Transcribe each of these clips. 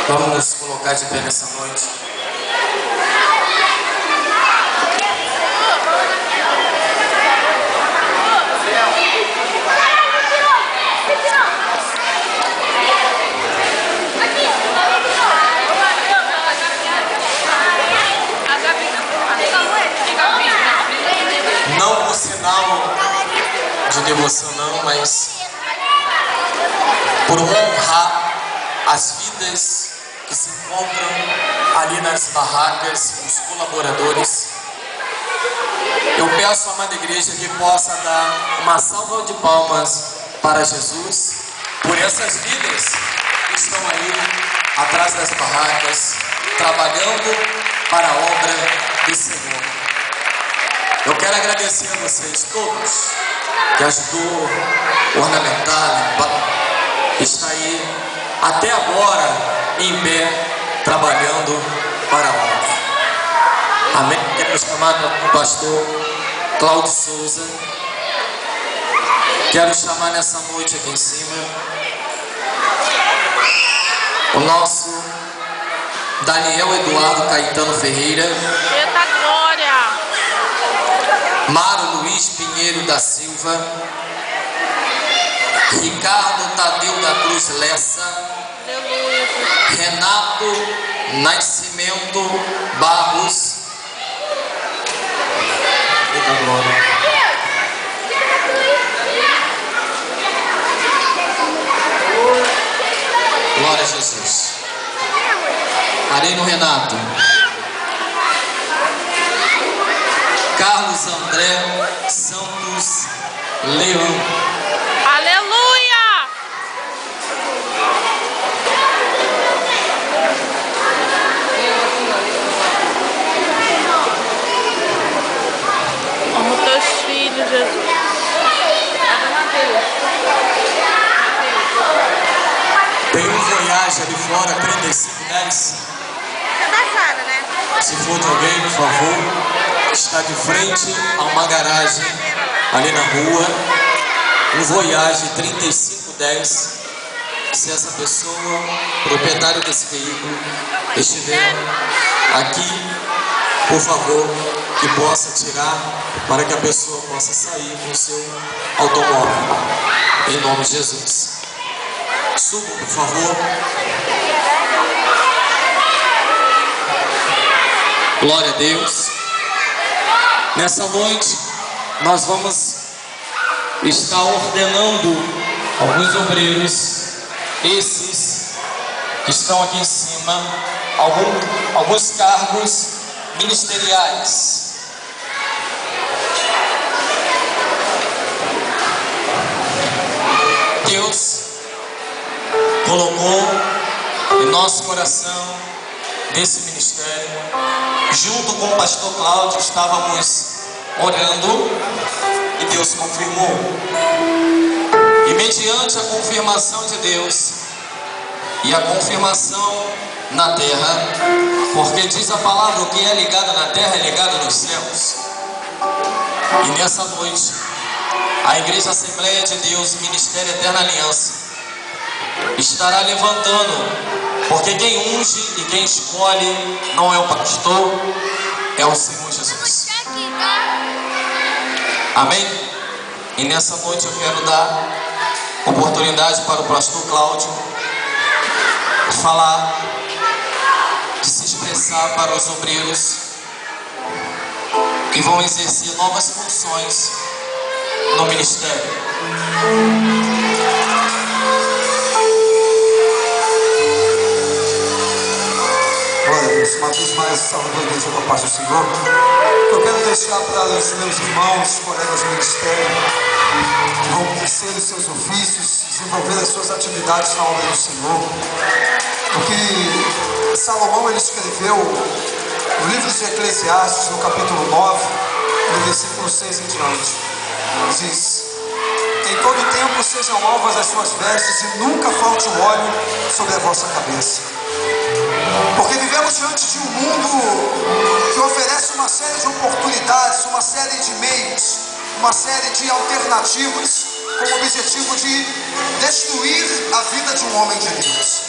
Vamos nos colocar de pé nessa noite. Não por sinal de devoção não, mas por honrar as vidas que se encontram ali nas barracas, os colaboradores. Eu peço à amada igreja que possa dar uma salva de palmas para Jesus por essas vidas que estão aí atrás das barracas, trabalhando para a obra do Senhor. Eu quero agradecer a vocês todos que ajudou a ornamentar, que está aí até agora em pé, trabalhando para a obra. Amém? Quero chamar o pastor Cláudio Souza. Quero chamar nessa noite aqui em cima o nosso Daniel Eduardo Caetano Ferreira. Eita glória! Mário Luiz Pinheiro da Silva, Ricardo Tadeu da Cruz Lessa, Aleluia. Renato Nascimento Barros. Eita glória. Glória a Jesus. Areno Renato. Carlos André Santos Leão. Aleluia! Amo teus filhos, Jesus. Tem um Voyage ali fora, 3510. Se for de alguém, por favor, está de frente a uma garagem ali na rua, um Voyage 3510. Se essa pessoa, proprietário desse veículo, estiver aqui, por favor, que possa tirar para que a pessoa possa sair com o seu automóvel, em nome de Jesus. Subam, por favor. Glória a Deus. Nessa noite nós vamos estar ordenando alguns obreiros, esses que estão aqui em cima, alguns cargos ministeriais. Deus colocou em nosso coração desse ministério. Junto com o pastor Cláudio estávamos orando e Deus confirmou. E mediante a confirmação de Deus e a confirmação na terra, porque diz a palavra, o que é ligado na terra é ligado nos céus. E nessa noite, a Igreja Assembleia de Deus, Ministério Eterna Aliança, estará levantando. Porque quem unge e quem escolhe não é o pastor, é o Senhor Jesus. Amém? E nessa noite eu quero dar oportunidade para o pastor Cláudio falar, de se expressar para os obreiros que vão exercer novas funções no ministério. Uma vez mais, saúde a igreja da paz do Senhor. Eu quero deixar para os meus irmãos, colegas do ministério, que vão exercer os seus ofícios, desenvolver as suas atividades na obra do Senhor. Porque Salomão, ele escreveu no livro de Eclesiastes, no capítulo 9, no versículo 6 em diante. Diz: em todo tempo sejam alvas as suas vestes e nunca falte o óleo sobre a vossa cabeça. Porque vivemos diante de um mundo que oferece uma série de oportunidades, uma série de meios, uma série de alternativas, com o objetivo de destruir a vida de um homem de Deus.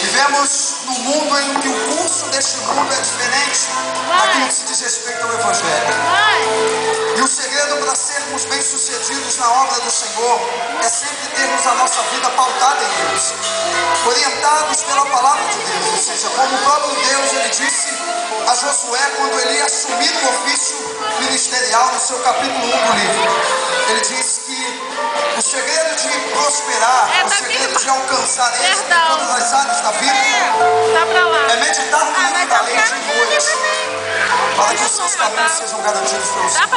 Vivemos num mundo em que o curso deste mundo é diferente daquilo que se diz respeito ao Evangelho. E o segredo para sermos bem-sucedidos na obra do Senhor é sempre termos a nossa vida pautada em Deus, orientados pela palavra de Deus. Ou seja, como o próprio Deus, ele disse a Josué quando ele ia assumir o ofício ministerial no seu capítulo 1 do livro. Ele diz que o segredo de prosperar, o segredo de alcançar êxito em todas as áreas da vida é meditar no livro da lei de noite, para que os seus caminhos sejam garantidos pelo Senhor.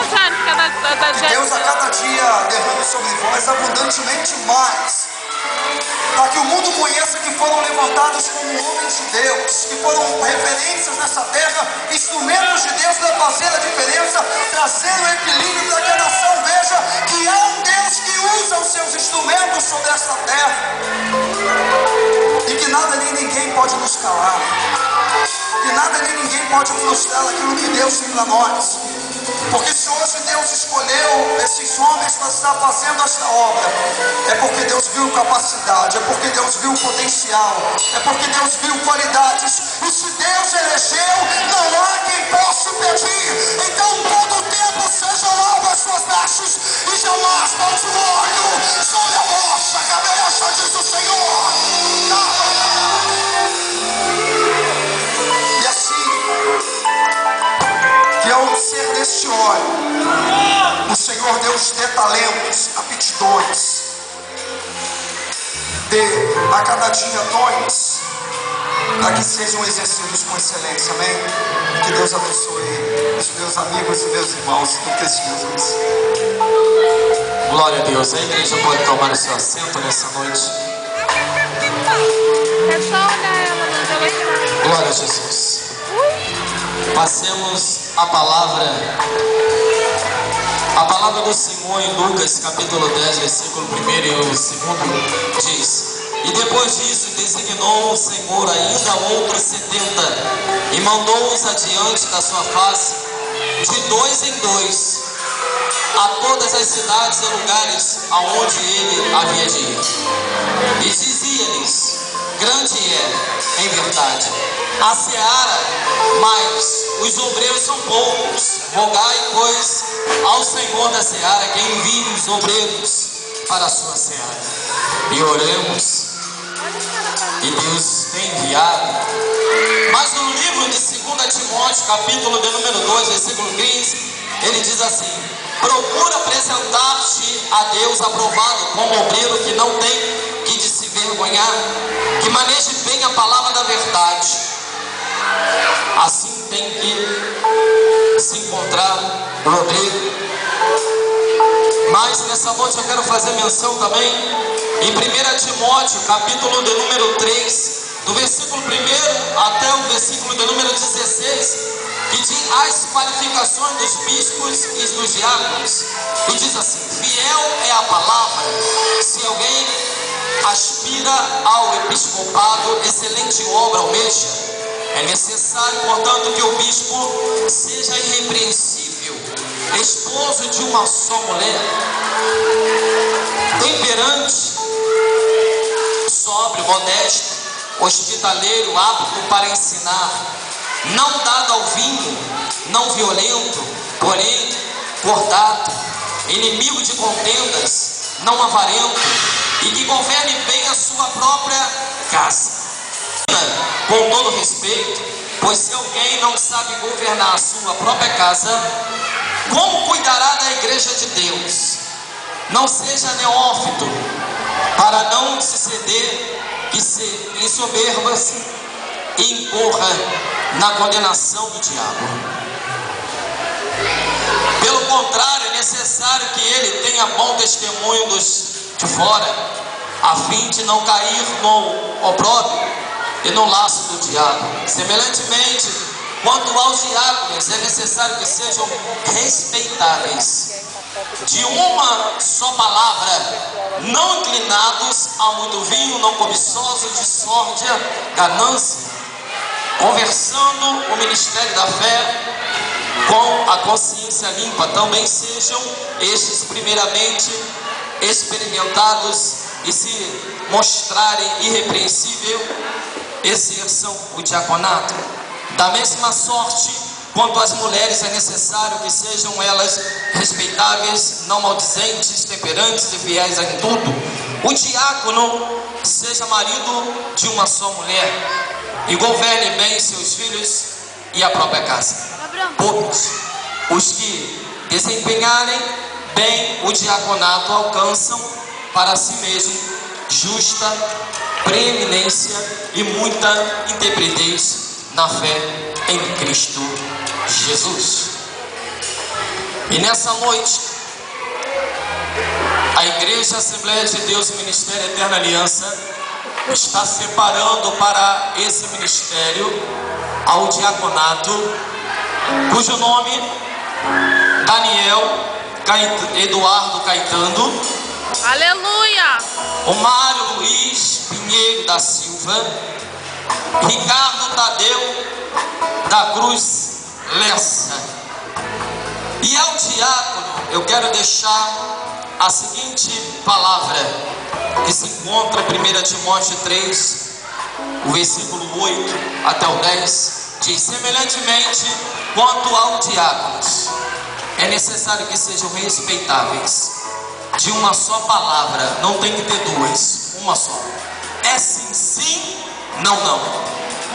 Que Deus a cada dia derrame sobre vós abundantemente mais, para que o mundo conheça que foram levantados como homens de Deus, que foram referências nessa terra, instrumentos de Deus para fazer a diferença, trazer o equilíbrio para que a nação veja que há um Deus que usa os seus instrumentos sobre esta terra, e que nada nem ninguém pode nos calar, que nada nem ninguém pode frustrar aquilo que Deus tem para nós. Porque se hoje Deus escolheu esses homens para estar fazendo esta obra, é porque Deus viu capacidade, é porque Deus viu potencial, é porque Deus viu qualidades. E se Deus elegeu, não há quem possa pedir. Então todo o tempo sejam alvas as suas vestes e jamais bote o olho sobre a vossa cabeça, diz o Senhor. E assim, que ao ser deste óleo, o Senhor Deus dê talentos, aptidões, dê a cada dia dons, para que sejam exercidos com excelência, amém? Que Deus abençoe os meus amigos e meus irmãos, em Cristo Jesus. Glória a Deus. A igreja pode tomar o seu assento nessa noite. É só olhar ela, não ela está. Glória a Jesus. Passemos a palavra do Senhor em Lucas capítulo 10, versículo 1 e o 2 diz: E depois disso designou o Senhor ainda outros 70 e mandou-os adiante da sua face, de 2 em 2, a todas as cidades e lugares aonde ele havia de ir. E dizia-lhes: Grande é, em verdade, a seara, mas os obreiros são poucos. Rogai, pois, ao Senhor da seara que envie os obreiros para a sua seara. E oremos, e Deus tem enviado. Mas no livro de 2 Timóteo, capítulo de número 2, versículo 15, ele diz assim: Procura apresentar-te a Deus aprovado, como obreiro que não tem que de se vergonhar, que maneje bem a palavra da verdade. Assim tem que se encontrar o obreiro. Mas nessa noite eu quero fazer menção também em 1 Timóteo, capítulo de número 3, do versículo 1 até o versículo de número 16, que diz as qualificações dos bispos e dos diáconos. E diz assim: Fiel é a palavra. Se alguém aspira ao episcopado, excelente obra almeja. É necessário, portanto, que o bispo seja irrepreensível, esposo de uma só mulher, temperante, sóbrio, modesto, hospitaleiro, apto para ensinar, não dado ao vinho, não violento, porém cordato, inimigo de contendas, não avarento, e que governe bem a sua própria casa. Com todo respeito, pois se alguém não sabe governar a sua própria casa, como cuidará da igreja de Deus? Não seja neófito, para não se ceder que se ensoberba-se e incorra na condenação do diabo. Pelo contrário, é necessário que ele tenha bom testemunho dos de fora, a fim de não cair no opróbrio e no laço do diabo. Semelhantemente, quanto aos diáconos, é necessário que sejam respeitáveis, de uma só palavra, não inclinados a muito vinho, não cobiçosos de discórdia, ganância, conversando o ministério da fé com a consciência limpa. Também sejam estes primeiramente experimentados e se mostrarem irrepreensível exerçam o diaconato. Da mesma sorte, quanto às mulheres, é necessário que sejam elas respeitáveis, não maldizentes, temperantes e fiéis em tudo. O diácono seja marido de uma só mulher e governe bem seus filhos e a própria casa. Poucos, os que desempenharem bem o diaconato alcançam para si mesmo justa preeminência e muita intrepidez na fé em Cristo Jesus. E nessa noite, a Igreja Assembleia de Deus e Ministério Eterna Aliança está separando para esse ministério ao diaconato, cujo nome Daniel Eduardo Caetano, Aleluia! o Mário Luiz Pinheiro da Silva, Ricardo Tadeu da Cruz Lessa. E ao diácono eu quero deixar a seguinte palavra, que se encontra em 1 Timóteo 3, o versículo 8 até o 10, diz: semelhantemente quanto ao diáconos, é necessário que sejam respeitáveis, de uma só palavra, não tem que ter duas, uma só. É sim, sim, não, não.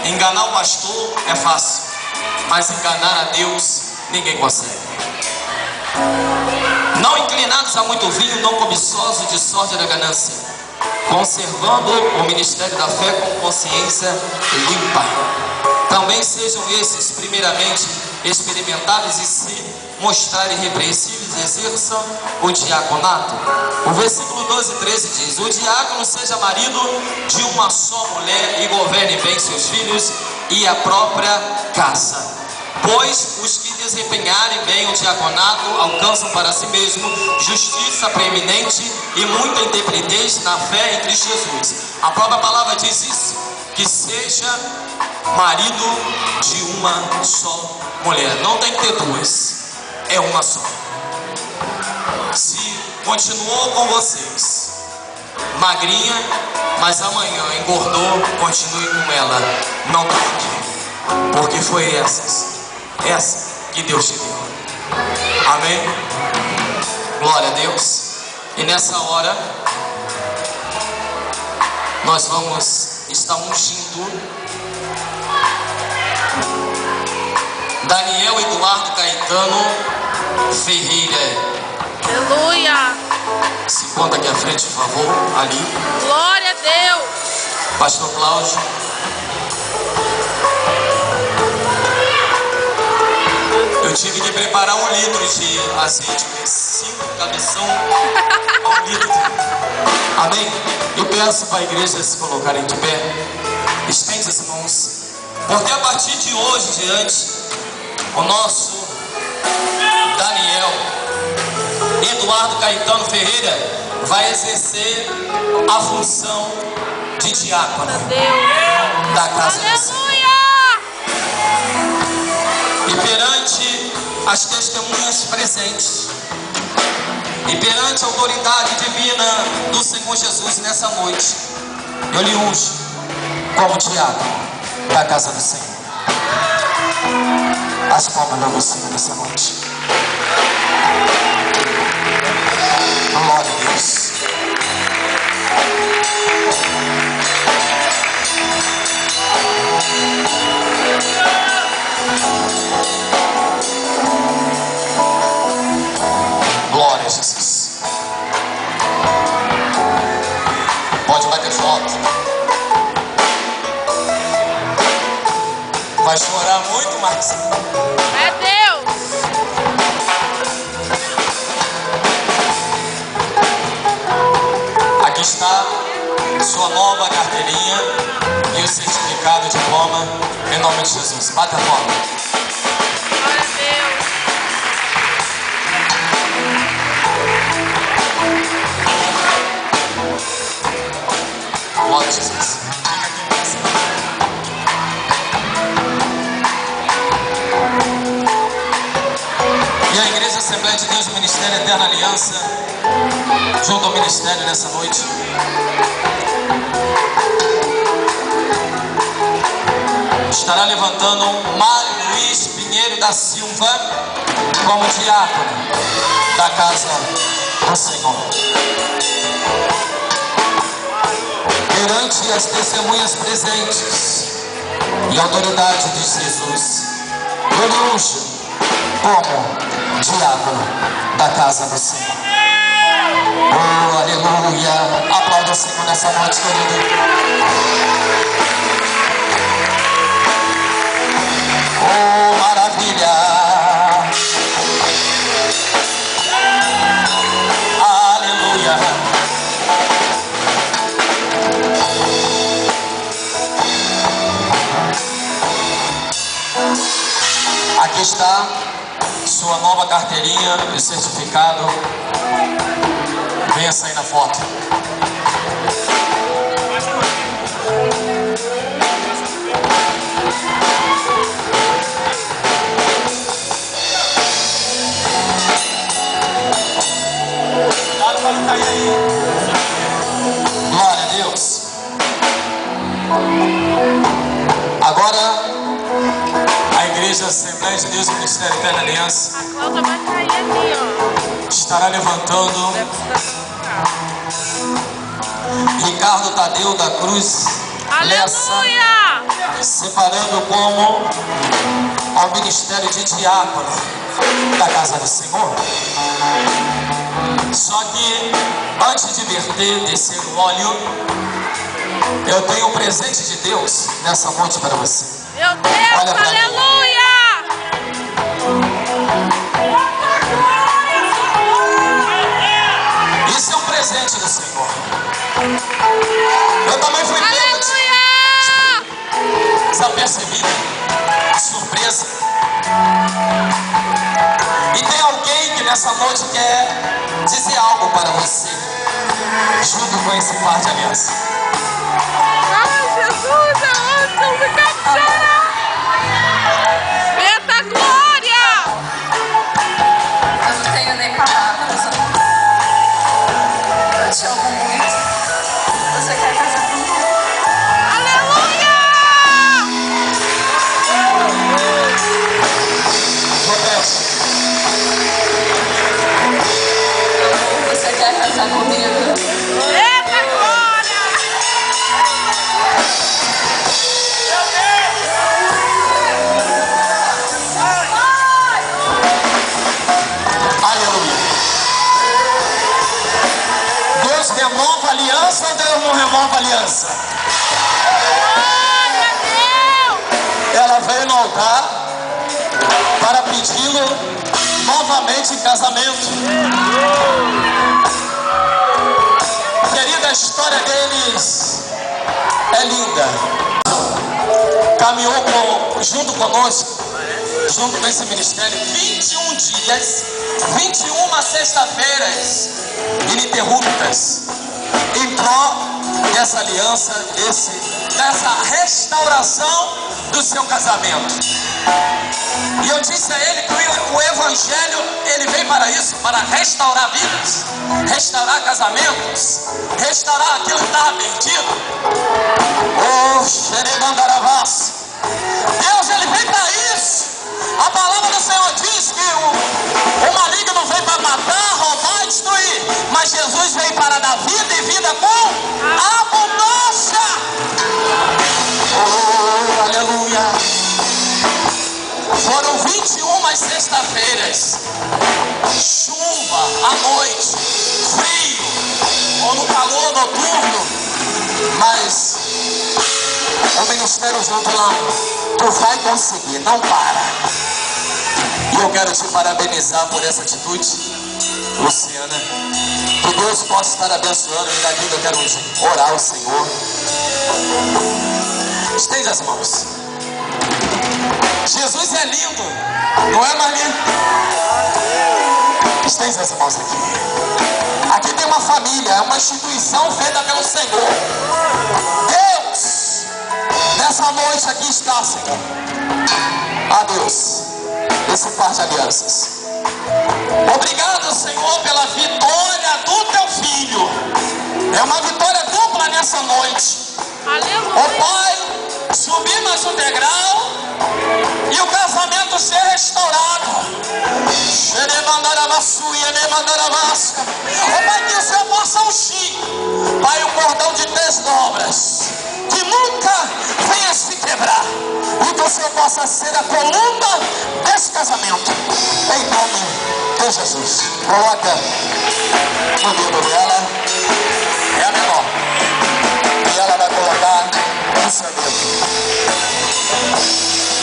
Enganar o pastor é fácil, mas enganar a Deus ninguém consegue. Não inclinados a muito vinho, não cobiçosos de sorte da ganância, conservando o ministério da fé com consciência limpa. Também sejam esses primeiramente experimentáveis e se mostrarem irrepreensíveis, exerçam o diaconato. O versículo 12 e 13 diz: o diácono seja marido de uma só mulher e governe bem seus filhos e a própria casa. Pois os que desempenharem bem o diaconato alcançam para si mesmo justiça preeminente e muita intrepidez na fé em Cristo Jesus. A própria palavra diz isso, que seja marido de uma só mulher. Não tem que ter duas, é uma só. Se continuou com vocês magrinha, mas amanhã engordou, continue com ela. Não troque, porque foi essa que Deus te deu. Amém? Glória a Deus. E nessa hora nós vamos estar ungindo Daniel Eduardo Caetano Ferreira. Aleluia! Se conta aqui à frente, por favor, ali. Glória a Deus! Pastor Cláudio. Eu tive que preparar 1 litro de azeite, 5 cabeção a 1 litro. Amém? Eu peço para a igreja se colocarem de pé, estende as mãos, porque a partir de hoje em diante, o nosso Daniel Eduardo Caetano Ferreira vai exercer a função de diácono da casa do Senhor. E perante as testemunhas presentes, e perante a autoridade divina do Senhor Jesus nessa noite, eu lhe unjo como diácono da casa do Senhor. As palmas para você nessa noite. Glória a Deus. Glória a Jesus. Pode bater foto. Vai chorar muito, Marcos. É Deus! Aqui está sua nova carteirinha e o certificado de diploma, em nome de Jesus. Bata a foto. Glória a Deus! Glória a Jesus. E a Igreja Assembleia de Deus, Ministério Eterna Aliança, junto ao ministério nessa noite, estará levantando Mário Luiz Pinheiro da Silva como diácono da casa do Senhor. Perante as testemunhas presentes e a autoridade de Jesus, eu lhe unjo como diácono da casa do Senhor. Oh, aleluia! Aplauda o Senhor nessa noite, querido. Oh, maravilha! Aleluia! Aqui está sua nova carteirinha de certificado. Venha sair na foto. Glória a Deus. Agora a Igreja Assembleia de Deus Ministério Eterna Aliança A Cláudia vai cair ali, ó. estará levantando Ricardo Tadeu da Cruz Lessa, Aleluia! separando como ao ministério de diácono da casa do Senhor. Só que antes de verter, descer o óleo, eu tenho um presente de Deus nessa noite para você. Meu Deus, Olha pra mim. aleluia! Isso é um presente do Senhor. Eu também fui pego Aleluia! desapercebido, de surpresa. E tem alguém que nessa noite quer dizer algo para você, junto com esse par de aliança. Ai, Jesus, eu amo ficar chorando! Eita glória! Eu não tenho nem palavras. Eu te amo muito. Você quer casar comigo? Aleluia! Você quer casar comigo? Eita glória! Aleluia. Deus renova aliança ou Deus não renova aliança? Glória a Deus! Ela veio no altar para pedi-lo novamente em casamento. Querida, a história deles é linda. Caminhou junto conosco, junto com esse ministério, 21 dias, 21 sexta-feiras ininterruptas, em prol dessa aliança, dessa restauração do seu casamento. E eu disse a ele que o Evangelho, ele veio para isso, para restaurar vidas, restaurar casamentos, restaurar aquilo que estava perdido. Oh, Xeremandaravás. Deus, ele veio para isso. A palavra do Senhor diz que o maligno veio para matar, roubar e destruir, mas Jesus veio para dar vida e vida com abundância. Oh, aleluia. Foram 21 sexta-feiras, chuva à noite, frio, ou no calor noturno, mas o ministério junto lá, tu vai conseguir, não para. E eu quero te parabenizar por essa atitude, Luciana. Que Deus possa estar abençoando, e daqui eu quero orar ao Senhor. Estende as mãos. Jesus é lindo, não é, Maria? Estende as mãos aqui. Aqui tem uma família, é uma instituição feita pelo Senhor. Deus, nessa noite aqui está, Senhor. A Deus, esse par de alianças. Obrigado, Senhor, pela vitória do teu filho. É uma vitória dupla nessa noite. Aleluia! Ó Pai, subir mais um degrau e o casamento ser restaurado. Oh Pai, que o Senhor possa ungir, Pai, um cordão de 3 dobras, que nunca venha se quebrar, e que o Senhor possa ser a coluna desse casamento, em nome de Jesus. Coloca no dedo dela, é a menor, e ela vai colocar no seu dedo.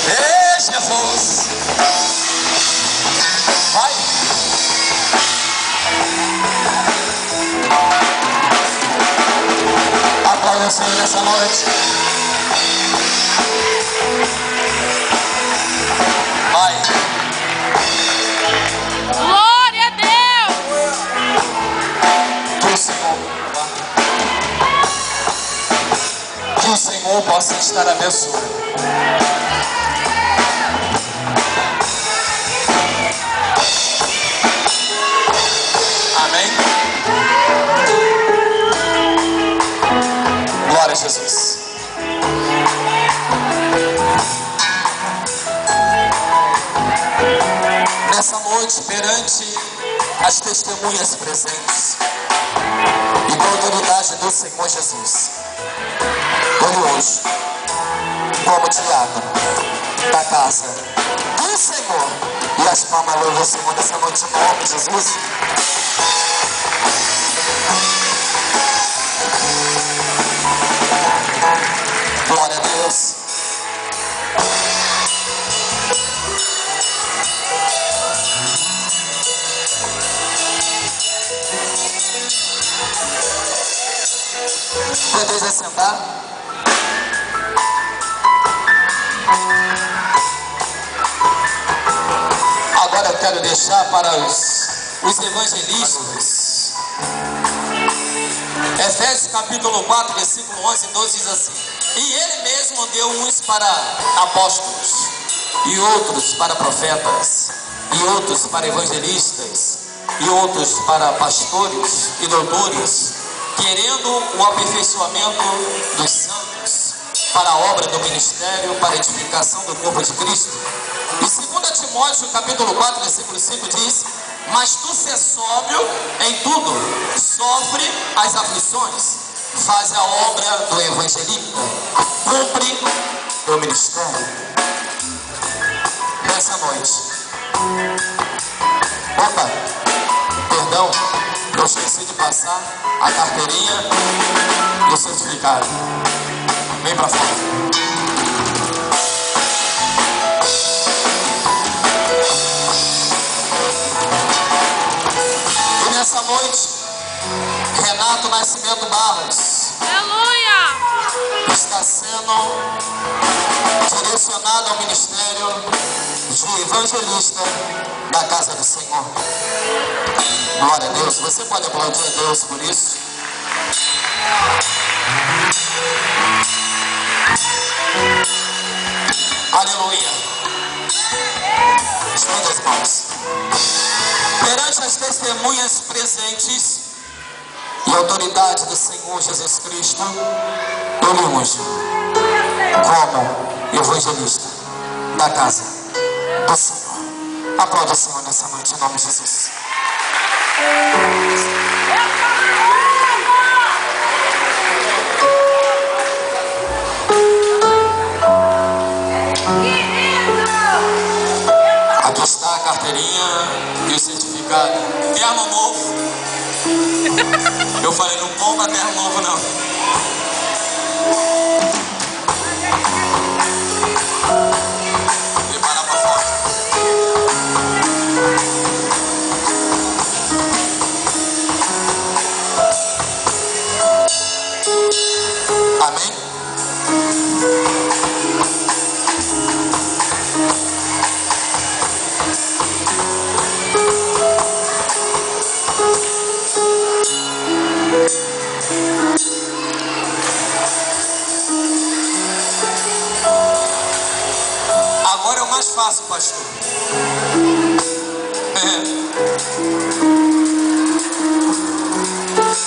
Ei, Jesus! Vai! Aplauda o Senhor nessa noite. Vai! Glória a Deus! Que o Senhor possa estar abençoando. Amém? Glória a Jesus. Nessa noite, perante as testemunhas presentes e com a autoridade do Senhor Jesus, eu hoje, como diácono da casa do Senhor, e as palmas louvam o Senhor nessa noite em nome de Jesus. Glória a Deus. Podeis assentar. Agora eu quero deixar para os evangelistas. Efésios capítulo 4, versículo 11 e 12 diz assim: e ele mesmo deu uns para apóstolos, e outros para profetas, e outros para evangelistas, e outros para pastores e doutores, querendo o aperfeiçoamento dos santos, para a obra do ministério, para a edificação do corpo de Cristo. E 2 Timóteo capítulo 4, versículo 5 diz: mas tu ser sóbrio em tudo, sofre as aflições, faz a obra do evangelista, cumpre o ministério. Nessa noite, opa, perdão, eu esqueci de passar a carteirinha e o certificado. Vem pra fora. Nessa noite, Renato Nascimento Barros, Aleluia! está sendo direcionado ao ministério de evangelista da casa do Senhor. Glória a Deus. Você pode aplaudir a Deus por isso? Aleluia. Estenda as mãos. Perante as testemunhas presentes e a autoridade do Senhor Jesus Cristo, eu lhe unjo como evangelista da casa do Senhor. Aplauda o Senhor nessa noite em nome de Jesus. Aqui está a carteirinha e o certificado. Terno novo. Eu falei, não compra terno novo não. Preparar pra foto. Amém? Agora é o mais fácil, pastor.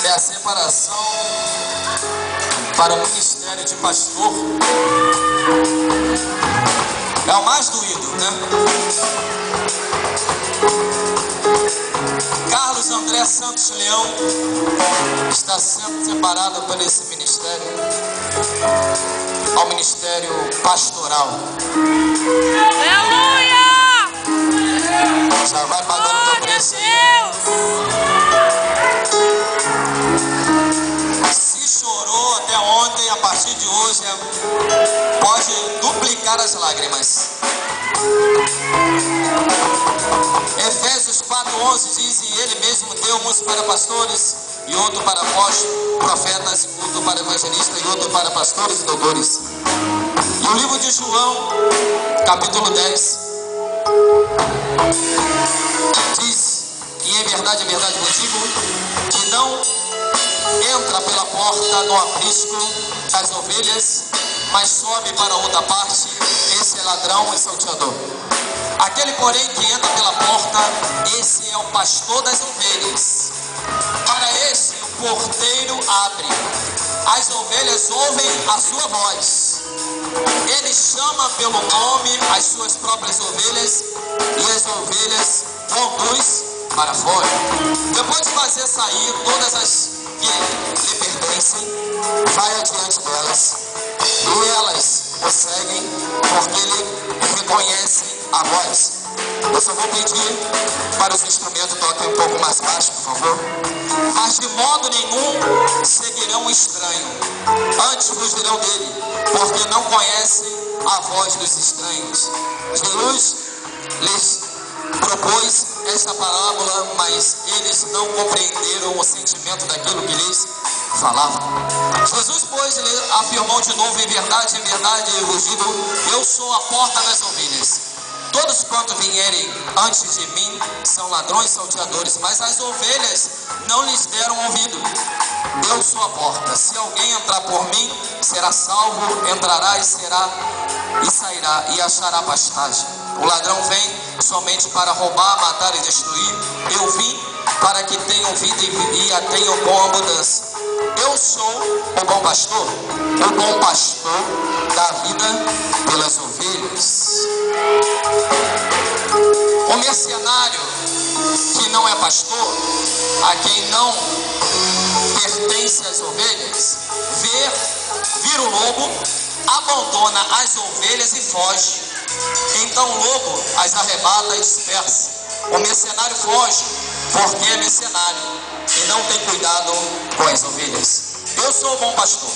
É a separação para o ministério de pastor. É o mais doído, né? Carlos André Santos Leão está sendo separado por esse ministério ao ministério pastoral. Aleluia! Já vai pagando o teu preço. Se chorou até ontem, a partir de hoje pode duplicar as lágrimas. Efésios 4:11 diz: e ele mesmo deu uns para pastores, e outro para apóstolos, profetas, outro para evangelistas, e outro para pastores e doutores. E o livro de João, capítulo 10, diz: e em verdade vos digo, que não entra pela porta no aprisco das ovelhas, mas sobe para outra parte, esse é ladrão e salteador. Aquele, porém, que entra pela porta, esse é o pastor das ovelhas. Para esse, o porteiro abre. As ovelhas ouvem a sua voz. Ele chama pelo nome as suas próprias ovelhas, e as ovelhas conduz para fora. Depois de fazer sair todas as que lhe pertencem, vai adiante delas, e elas o seguem, porque lhe reconhecem a voz. Eu só vou pedir para os instrumentos toquem um pouco mais baixo, por favor. Mas de modo nenhum seguirão o estranho, antes fugirão dele, porque não conhecem a voz dos estranhos. Jesus lhes propôs esta parábola, mas eles não compreenderam o sentimento daquilo que lhes falava. Jesus, pois, ele afirmou de novo: em verdade eu vos digo, eu sou a porta das ovelhas. Todos quanto vierem antes de mim são ladrões e salteadores, mas as ovelhas não lhes deram ouvido. Eu sou a porta. Se alguém entrar por mim, será salvo, entrará e sairá e achará pastagem. O ladrão vem somente para roubar, matar e destruir. Eu vim para que tenham vida e a tenham com abundância. Eu sou o bom pastor. O bom pastor dá vida pelas ovelhas. O mercenário que não é pastor, a quem não pertence às ovelhas, vira o lobo, abandona as ovelhas e foge. Então o lobo as arrebata e dispersa. O mercenário foge porque é mercenário e não tem cuidado com as ovelhas. Eu sou o bom pastor,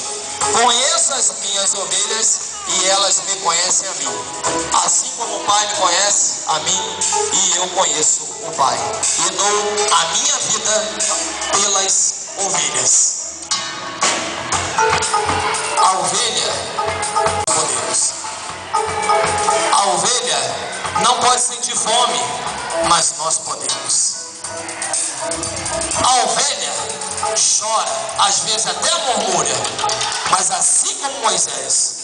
conheço as minhas ovelhas e elas me conhecem a mim, assim como o Pai me conhece a mim e eu conheço o Pai, e dou a minha vida pelas ovelhas. A ovelha, podemos. A ovelha não pode sentir fome, mas nós podemos. A ovelha chora, às vezes até murmura, mas assim como Moisés,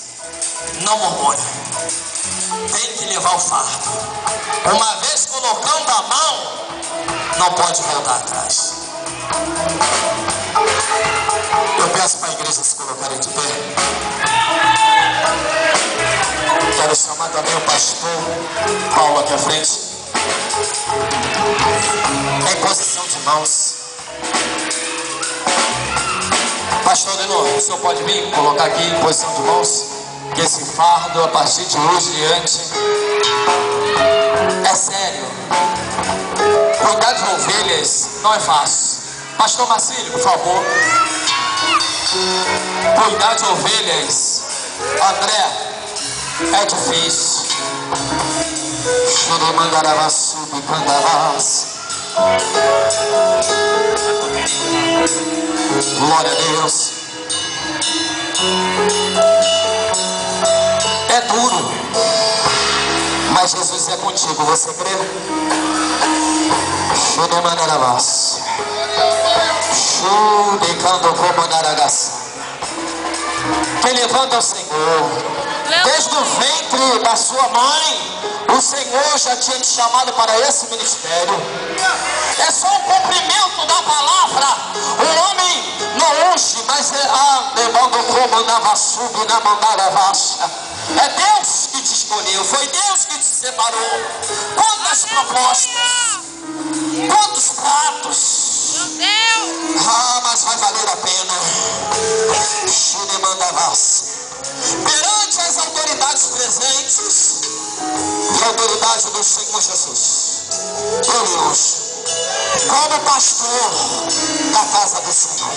não murmura. Tem que levar o fardo. Uma vez colocando a mão, não pode voltar atrás. Eu peço para a igreja se colocarem de pé. Quero chamar também o pastor Paulo aqui à frente. Em posição de mãos. Pastor Denor, o senhor pode vir colocar aqui em posição de mãos? Que esse fardo, a partir de hoje em diante, é sério. Cuidar de ovelhas não é fácil. Pastor Marcílio, por favor. Cuidar de ovelhas, André, é difícil. Glória a Deus. É duro, mas Jesus é contigo, você crê? Quem levanta é o Senhor. Desde o ventre da sua mãe, o Senhor já tinha te chamado para esse ministério. É só um cumprimento da palavra. O homem não unge, mas é Deus que te escolheu, foi Deus que te separou. Quantas propostas, quantos pratos. Meu Deus. Ah, mas vai valer a pena. Perante as autoridades presentes e a autoridade do Senhor Jesus, eu hoje, como pastor da casa do Senhor,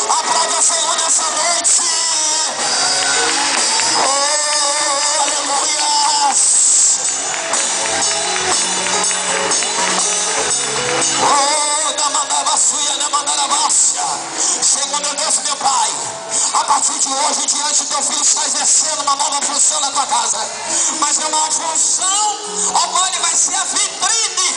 aplauda o Senhor nessa noite. Oh, aleluia. Oh, da mandavaçuia, da mandavaçuia. Senhor, meu Deus, meu Pai, a partir de hoje, diante do teu filho, está exercendo uma nova função na tua casa. Mas é uma função, ó Pai, ele vai ser a vitrine.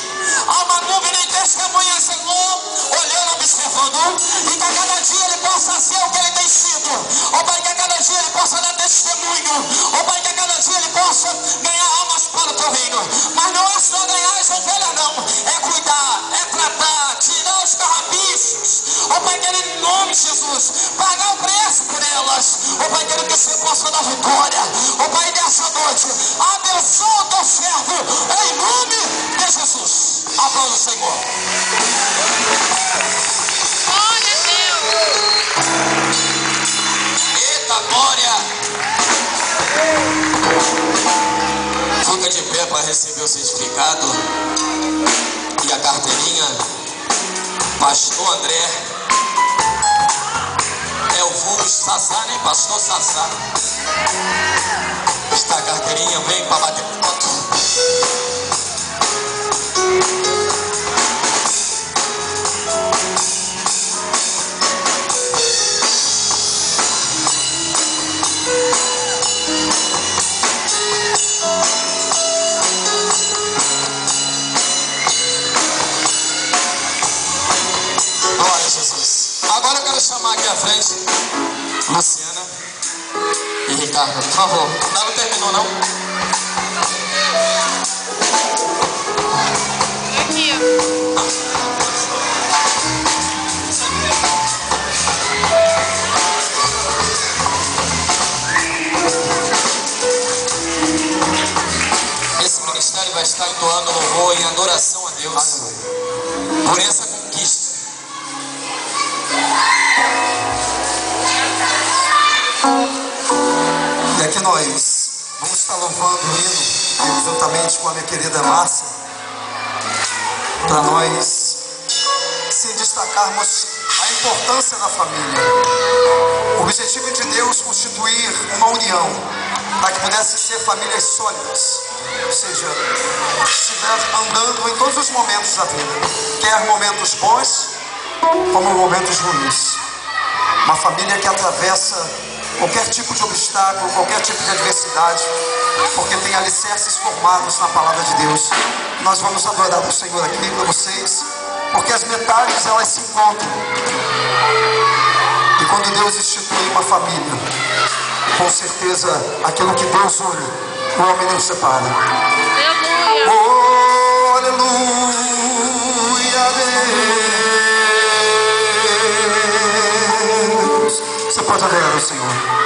Há uma nuvem de testemunha, Senhor, olhando, observando, e que a cada dia ele possa ser o que ele tem sido. Ó Pai, que a cada dia ele possa dar testemunho. Ó Pai, que a cada dia ele possa ganhar almas para o teu reino. Mas não é só ganhar as ovelhas, não. É cuidar, é tratar, tirar os carrapichos. Ó Pai, que ele, em nome de Jesus, pagar o preço por elas. Ó Pai, que ele, que o Senhor possa dar vitória. Ó Pai, nessa noite, abençoa o teu servo, em nome de Jesus. Aplauda o Senhor. Glória a Deus. Eita glória. Fica de pé para receber o certificado e a carteirinha. Pastor André. É o vulgo Sassá, né? Pastor Sassá. Está a carteirinha, vem para bater foto. Glória a Jesus. Agora eu quero chamar aqui à frente Luciana e Ricardo, por favor. Não terminou, não? Aqui, ó. Esse ministério vai estar entoando louvor em adoração a Deus por essa conquista. E aqui nós vamos estar louvando o hino, juntamente com a minha querida Márcia, para nós se destacarmos a importância da família. O objetivo de Deus constituir uma união para que pudessem ser famílias sólidas, ou seja, estiver andando em todos os momentos da vida, quer momentos bons como momentos ruins. Uma família que atravessa qualquer tipo de obstáculo, qualquer tipo de adversidade, porque tem alicerces formados na palavra de Deus. Nós vamos adorar o Senhor aqui para vocês, porque as metades elas se encontram. E quando Deus institui uma família, com certeza aquilo que Deus une, o homem não separa. Aleluia. Oh, aleluia, Deus. Você pode adorar o Senhor.